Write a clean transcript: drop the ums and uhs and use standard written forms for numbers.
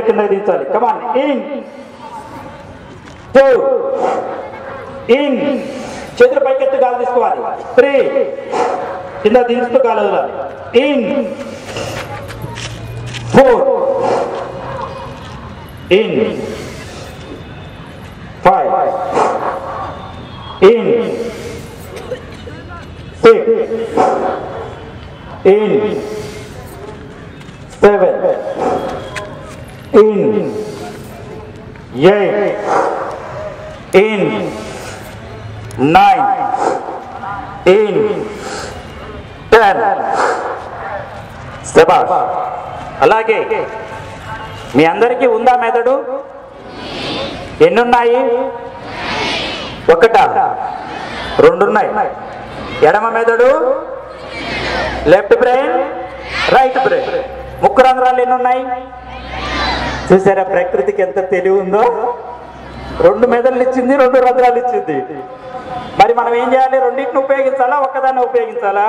కింద దించాలి. కమాన్, in 2, in చేతులు పైకెత్తు గాలి తీసుకోవాలి. 3 కింద దించుతూ గాలి వదలాలి. In 4, in 5, in 6, in 7, in 8, in 9, in 10. శభాష్. అలాగే మీ అందరికీ ఉందా మెదడు? ఎన్నున్నాయి? 1, 2 ఉన్నాయి. ఎడమ మెదడు, లెఫ్ట్ బ్రెయిన్, రైట్ బ్రెయిన్. 3 రంధ్రాలు ఎన్ని ఉన్నాయి? చూసారా ప్రకృతికి ఎంత తెలివి ఉందో? 2 మెదళ్ళు ఇచ్చింది, 2 రంధ్రాలు ఇచ్చింది. మరి మనం ఏం చేయాలి? రెండింటిని ఉపయోగించాలా, ఒక్కదాన్ని ఉపయోగించాలా?